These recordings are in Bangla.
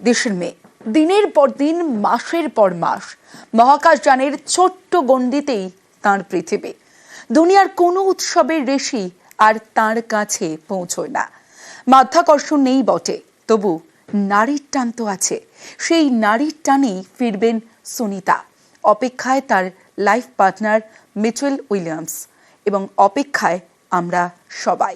দেশের মেয়ে, দিনের পর দিন, মাসের পর মাস মহাকাশযানের ছোট্ট গণ্ডিতেই তাঁর পৃথিবী। দুনিয়ার কোনো উৎসবের রেশি আর তাঁর কাছে পৌঁছয় না। মাধ্যাকর্ষণ নেই বটে, তবু নারীর টান তো আছে। সেই নারীর টানেই ফিরবেন সুনিতা। অপেক্ষায় তার লাইফ পার্টনার মিচেল উইলিয়ামস, এবং অপেক্ষায় আমরা সবাই।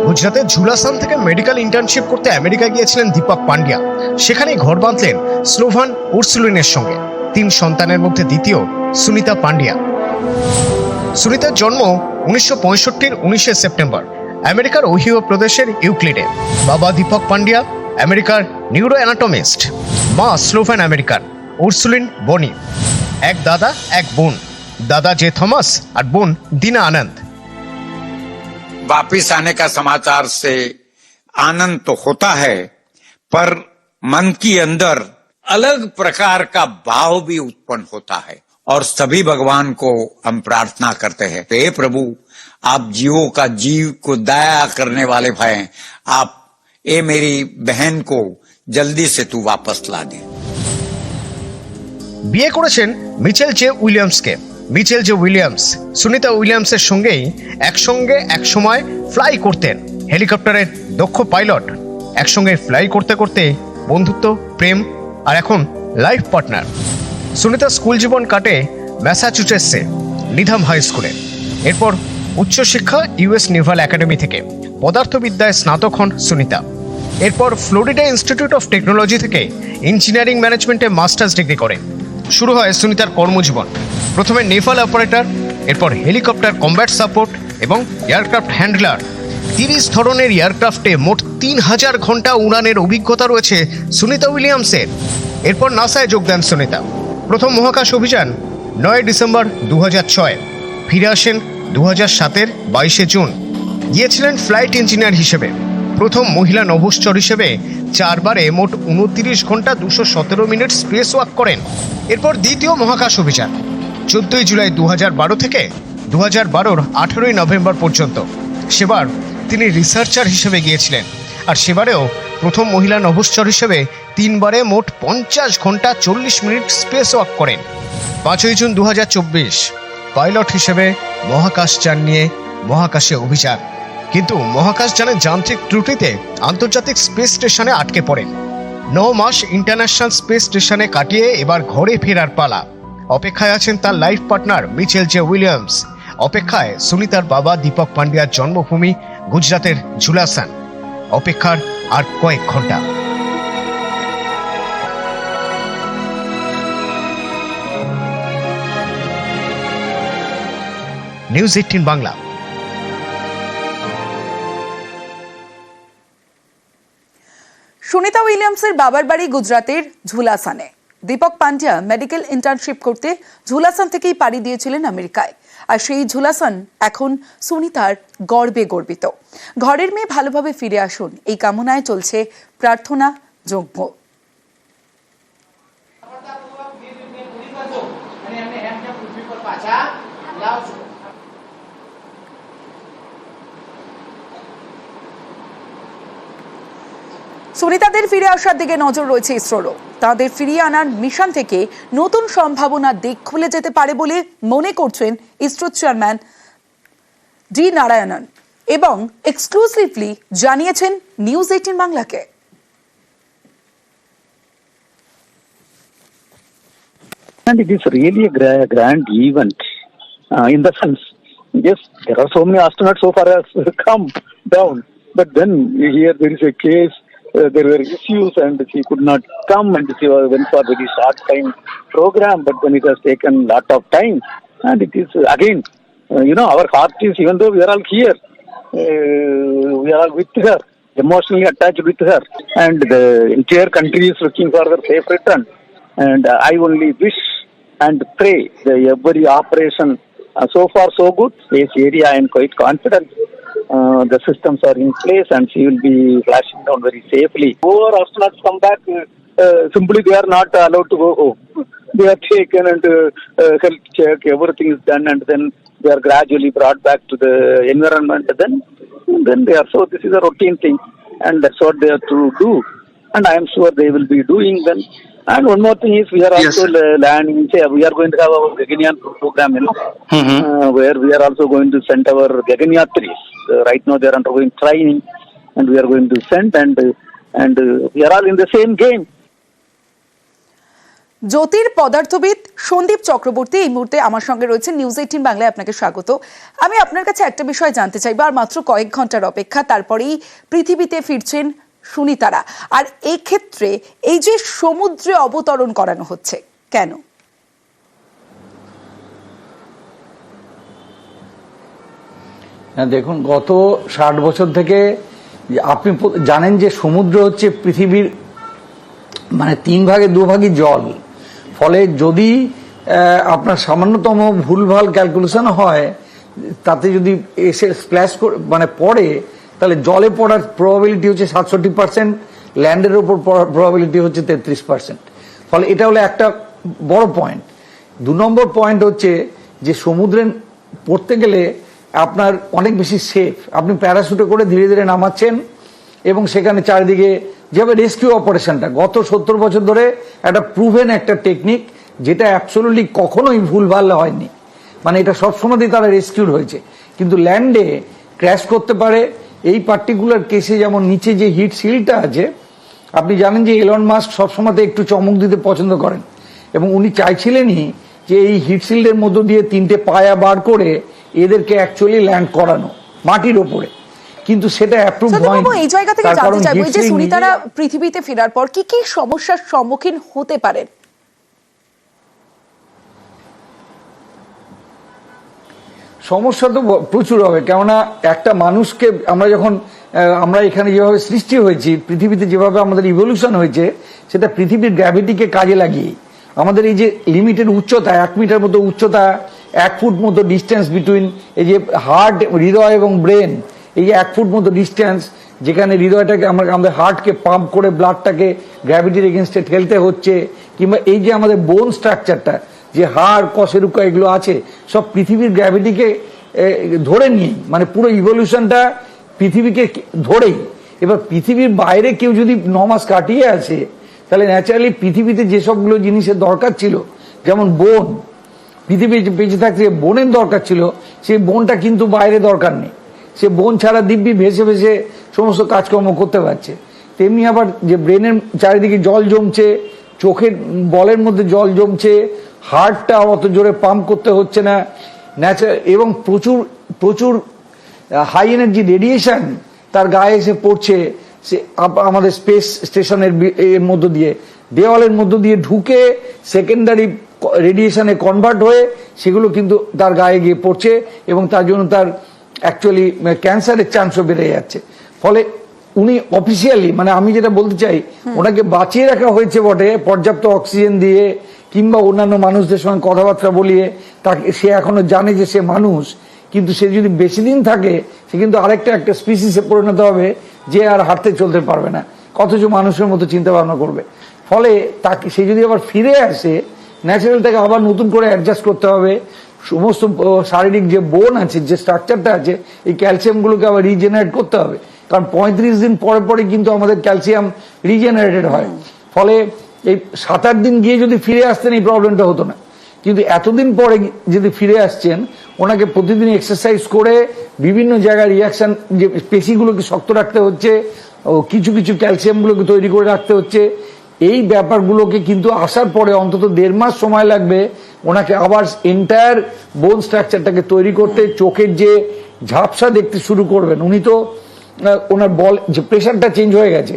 গুজরাতের ঝুলাসান থেকে মেডিকেল ইন্টার্নশিপ করতে আমেরিকা গিয়েছিলেন দীপক পান্ডিয়া। সেখানেই ঘর বাঁধলেন স্লোভান উর্সুলিনের সঙ্গে। 3 সন্তানের মধ্যে দ্বিতীয় সুনিতা পান্ডিয়া। সুনিতার জন্ম 1965-র 19শে সেপ্টেম্বর আমেরিকার ওহিও প্রদেশের ইউক্লিডে। বাবা দীপক পান্ডিয়া আমেরিকার নিউরো অ্যানাটমিস্ট, মা স্লোভান আমেরিকান উর্সুলিন বনি। এক দাদা এক বোন, দাদা জে থমাস আর বোন দীনা আনন্দ। वापिस आने का समाचार से आनंद तो होता है, पर मन के अंदर अलग प्रकार का भाव भी उत्पन्न होता है। और सभी भगवान को हम प्रार्थना करते हैं, हे प्रभु, आप जीवों का जीव को दया करने वाले हैं, आप ये मेरी बहन को जल्दी से तू वापस ला दे। বিয়ে করেছেন মিচেল জে উইলিয়ামসকে। মিচেল জে উইলিয়ামস সুনিতা উইলিয়ামসের সঙ্গেই একসঙ্গে একসময় ফ্লাই করতেন। হেলিকপ্টারের দক্ষ পাইলট। একসঙ্গে ফ্লাই করতে করতে বন্ধুত্ব, প্রেম আর এখন লাইফ পার্টনার। সুনিতা স্কুল জীবন কাটে ম্যাসাচুসেটসে নিধাম হাই স্কুলে। এরপর উচ্চশিক্ষা ইউএস নেভাল একাডেমি থেকে পদার্থবিদ্যায় স্নাতক হন সুনিতা। এরপর ফ্লোরিডা ইনস্টিটিউট অফ টেকনোলজি থেকে ইঞ্জিনিয়ারিং ম্যানেজমেন্টে মাস্টার্স ডিগ্রি করেন। শুরু হয় সুনিতার কর্মজীবন। প্রথমে নেভাল অপারেটর, এরপর হেলিকপ্টার কমব্যাট সাপোর্ট এবং এয়ারক্রাফট হ্যান্ডলার। 30 ধরনের এয়ারক্রাফটে মোট 3000 ঘন্টা উড়ানের অভিজ্ঞতা রয়েছে সুনিতা উইলিয়ামসের। এরপর নাসায় যোগ দেন সুনিতা। প্রথম মহাকাশ অভিযান 9 ডিসেম্বর 2006। ফিরে আসেন 2007-এর 22শে জুন। গিয়েছিলেন ফ্লাইট ইঞ্জিনিয়ার হিসেবে। প্রথম মহিলা নভোশ্চর হিসেবে 4 বারে মোট 29 ঘন্টা 217 মিনিট স্পেস ওয়াক করেন। এরপর দ্বিতীয় মহাকাশ অভিযান 14 জুলাই 2012 থেকে 2012-র 18 নভেম্বর পর্যন্ত। সেবার তিনি রিসার্চার হিসেবে গিয়েছিলেন। আর সেবারেও প্রথম মহিলা নভোশ্চর হিসেবে 3 বারে মোট 50 ঘন্টা 40 মিনিট স্পেস ওয়াক করেন। 5 জুন 2024 পাইলট হিসেবে মহাকাশযান নিয়ে মহাকাশে অভিযান। কিন্তু মহাকাশযানের যান্ত্রিক ত্রুটিতে আন্তর্জাতিক স্পেস স্টেশনে আটকে পড়েন। 9 মাস ইন্টারন্যাশনাল স্পেস স্টেশনে কাটিয়ে এবার ঘরে ফেরার পালা। অপেক্ষায় আছেন তার life partner Mitchell J Williams. অপেক্ষায় সুনিতার বাবা দীপক পান্ডিয়ার জন্মভূমি গুজরাতের ঝুলাসান। অপেক্ষার আর কয়েক ঘন্টা। নিউজ 18 বাংলা। সুনিতা উইলিয়ামসের বাবার বাড়ি গুজরাতের ঝুলাসানে। দীপক পান্ডিয়া মেডিকেল ইন্টার্নশিপ করতে ঝুলাসান থেকেই পাড়ি দিয়েছিলেন আমেরিকায়। আর সেই ঝুলাসান এখন সুনিতার গর্বে গর্বিত। ঘরের মেয়ে ভালোভাবে ফিরে আসুন, এই কামনায় চলছে প্রার্থনা যজ্ঞ। সুনিতাদের ফিরে আসার দিকে নজর রয়েছে ইসরোরও। তাদের ফিরিয়ে আনার মিশন থেকে নতুন সম্ভাবনার দিক খুলে যেতে পারে বলে মনে করছেন ইসরো চেয়ারম্যান ডি নারায়ণন, এবং এক্সক্লুসিভলি জানিয়েছেন নিউজ 18 বাংলাকে। And it is really a grand event in the sense, yes, there are so many astronauts so far as come down, but then here there is a case. There were issues and she could not come, and she went for a very short time program, but then it has taken a lot of time. And it is again, our heart is, even though we are all here, we are all with her, emotionally attached with her, and the entire country is looking for her safe return. And I only wish and pray that every operation so far so good. This area I am quite confident. The systems are in place and she will be flashing down very safely. More astronauts come back, simply they are not allowed to go home. they are taken and health check, everything is done, and then they are gradually brought back to the environment. Then they are, so this is a routine thing, and that's what they have to do, and I am sure they will be doing them. And one more thing is, we are also learning. We are going to have our Gaganyaan program, where we are also going to send our Gaganyatris. Right now, they are undergoing training, and we are going to send, and we are all in the same game. জ্যোতির পদার্থবিদ সন্দীপ চক্রবর্তী এই মুহূর্তে আমার সঙ্গে রয়েছে। নিউজ 18 বাংলায় আপনাকে স্বাগত। আমি আপনার কাছে একটা বিষয় জানতে চাইব, আর মাত্র কয়েক ঘন্টার অপেক্ষা, তারপরেই পৃথিবীতে ফিরছেন সুনিতারা। আর এই ক্ষেত্রে এই যে সমুদ্রে অবতরণ করানো হচ্ছে, কেন? দেখুন, গত 60 বছর থেকে আপনি জানেন যে সমুদ্র হচ্ছে পৃথিবীর মানে 3 ভাগে 2 ভাগই জল। ফলে যদি আপনার সামান্যতম ভুলভাল ক্যালকুলেশন হয়, তাতে যদি এসে স্প্ল্যাশ মানে পড়ে, তাহলে জলে পড়ার প্রবাবিলিটি হচ্ছে 67%, ল্যান্ডের উপর প্রবাবিলিটি হচ্ছে 33%। ফলে এটা হলো একটা বড় পয়েন্ট। 2 নম্বর পয়েন্ট হচ্ছে যে সমুদ্রে পড়তে গেলে আপনার অনেক বেশি সেফ। আপনি প্যারাশুটে করে ধীরে ধীরে নামাচ্ছেন, এবং সেখানে চারিদিকে যেভাবে রেস্কিউ অপারেশনটা গত 70 বছর ধরে একটা প্রুভেন একটা টেকনিক, যেটা অ্যাবসলিউটলি কখনোই ভুলভাল হয়নি। মানে এটা সবসময়ই তারা রেস্কিউড হয়েছে। কিন্তু ল্যান্ডে ক্র্যাশ করতে পারে। এই পার্টিকুলার কেসে যেমন নিচে যে হিট শিল্ডটা আছে, আপনি জানেন যে এলন মাস্ক সবসময় একটু চমক দিতে পছন্দ করেন, এবং উনি চাইছিলেনই যে এই হিট শিল্ডের মধ্য দিয়ে 3টে পায়া বার করে এদেরকে অ্যাকচুয়ালি ল্যান্ড করানো মাটির ওপরে, কিন্তু সেটা অ্যাপ্রুভ হয়নি। এই জায়গা থেকে জানতে চাইবো যে সুনিতারা পৃথিবীতে ফেরার পর কি কি সমস্যার সম্মুখীন হতে পারেন? সমস্যা তো প্রচুর হবে, কেননা একটা মানুষকে আমরা এখানে যেভাবে সৃষ্টি হয়েছি, পৃথিবীতে যেভাবে আমাদের ইভলিউশন হয়েছে, সেটা পৃথিবীর গ্র্যাভিটিকে কাজে লাগিয়ে আমাদের এই যে লিমিটেড উচ্চতা, 1 মিটার মতো উচ্চতা, 1 ফুট মতো ডিস্টেন্স বিটুইন এই যে হার্ট, হৃদয় এবং ব্রেন, এই যে 1 ফুট মতো ডিস্টেন্স, যেখানে হৃদয়টাকে আমাদের হার্টকে পাম্প করে ব্লাডটাকে গ্র্যাভিটির এগেনস্টে ঠেলতে হচ্ছে, কিংবা এই যে আমাদের বোন স্ট্রাকচারটা, যে হাড় কশেরুকা এগুলো আছে, সব পৃথিবীর গ্র্যাভিটিকে ধরে নিয়ে, মানে পুরো ইভলিউশনটা পৃথিবীকে ধরেই। এবার পৃথিবীর বাইরে কেউ যদি 9 মাস কাটিয়ে আসে, তাহলে ন্যাচারালি পৃথিবীতে যেসবগুলো জিনিসের দরকার ছিল, যেমন বোন, পৃথিবী বেঁচে থাকতে বোনের দরকার ছিল, সেই বোনটা কিন্তু বাইরে দরকার নেই। সে বোন ছাড়া দিব্যি ভেসে ভেসে সমস্ত কাজকর্ম করতে পারছে। তেমনি আবার যে ব্রেনের চারিদিকে জল জমছে, চোখের বলের মধ্যে জল জমছে, হার্টটা অত জোরে পাম্প করতে হচ্ছে না, এবং প্রচুর প্রচুর হাই এনার্জি রেডিয়েশন তার গায়ে এসে পড়ছে। সে আমাদের স্পেস স্টেশনের এর মধ্য দিয়ে, দেওয়ালের মধ্য দিয়ে ঢুকে সেকেন্ডারি রেডিয়েশনে কনভার্ট হয়ে সেগুলো কিন্তু তার গায়ে গিয়ে পড়ছে, এবং তার জন্য তার অ্যাকচুয়ালি ক্যান্সারের চান্সও বেড়ে যাচ্ছে। ফলে উনি অফিসিয়ালি, মানে আমি যেটা বলতে চাই, ওনাকে বাঁচিয়ে রাখা হয়েছে বটে পর্যাপ্ত অক্সিজেন দিয়ে, কিংবা অন্যান্য মানুষদের সঙ্গে কথাবার্তা বলিয়ে, তাকে সে এখনো জানে যে সে মানুষ, কিন্তু সে যদি বেশি দিন থাকে, সে কিন্তু একটা স্পিসিসে পরিণত হবে, যে আর হাঁটতে চলতে পারবে না, অথচ মানুষের মতো চিন্তা ভাবনা করবে। ফলে তাকে সে যদি আবার ফিরে আসে, ন্যাচারাল তাকে আবার নতুন করে অ্যাডজাস্ট করতে হবে। সমস্ত শারীরিক যে বোন আছে, যে স্ট্রাকচারটা আছে, এই ক্যালসিয়ামগুলোকে আবার রিজেনারেট করতে হবে, কারণ 35 দিন পরে পরে কিন্তু আমাদের ক্যালসিয়াম রিজেনারেটেড হয়। ফলে এই 7-8 দিন গিয়ে যদি ফিরে আসতেন, এই প্রবলেমটা হতো না। কিন্তু এতদিন পরে যদি ফিরে আসছেন, ওনাকে প্রতিদিন এক্সারসাইজ করে বিভিন্ন জায়গায় রিয়াকশন, যে পেশিগুলোকে শক্ত রাখতে হচ্ছে, কিছু কিছু ক্যালসিয়ামগুলোকে তৈরি করে রাখতে হচ্ছে। এই ব্যাপারগুলোকে কিন্তু আসার পরে অন্তত 1.5 মাস সময় লাগবে ওনাকে আবার এন্টায়ার বোন স্ট্রাকচারটাকে তৈরি করতে। চোখের যে ঝাপসা দেখতে শুরু করবেন, উনি তো ওনার বল যে প্রেশারটা চেঞ্জ হয়ে গেছে।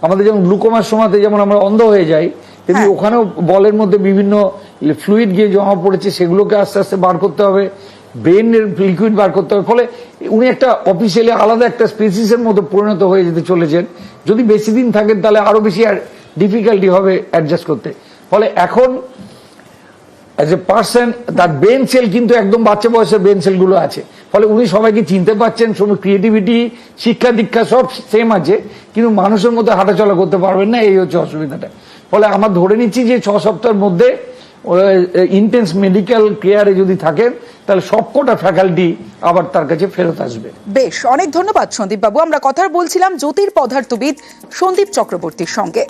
আমাদের যেমন গ্লুকোমার সময়তে যেমন আমরা অন্ধ হয়ে যাই, তেমনি ওখানেও বলের মধ্যে বিভিন্ন ফ্লুইড গিয়ে জমা পড়েছে, সেগুলোকে আস্তে আস্তে বার করতে হবে, ব্রেনের লিকুইড বার করতে হবে। ফলে উনি একটা অফিসিয়ালি আলাদা একটা স্পিসিসের মতো পরিণত হয়ে যেতে চলেছেন। যদি বেশি দিন থাকেন, তাহলে আরো বেশি ডিফিকাল্টি হবে অ্যাডজাস্ট করতে। ফলে এখন অ্যাজ এ পার্সন, তার ব্রেন সেল কিন্তু একদম বাচ্চা বয়সের ব্রেন সেলগুলো আছে। ফলে উনি সবাইকে চিনতে পারছেন, সব ক্রিয়েটিভিটি, শিক্ষা দীক্ষা সব সেম আছে, কিন্তু মানুষের মতো হাঁটাচলা করতে পারবেন না, এই হচ্ছে অসুবিধাটা। ফলে আমরা ধরে নিচ্ছি যে 6 সপ্তাহের মধ্যে ইন্টেন্স মেডিকেল কেয়ারে যদি থাকেন তাহলে সবকটা ফ্যাকাল্টি আবার তার কাছে ফেরত আসবে। বেশ, অনেক ধন্যবাদ সন্দীপ বাবু। আমরা কথা বলছিলাম জ্যোতির পদার্থবিদ সন্দীপ চক্রবর্তীর সঙ্গে।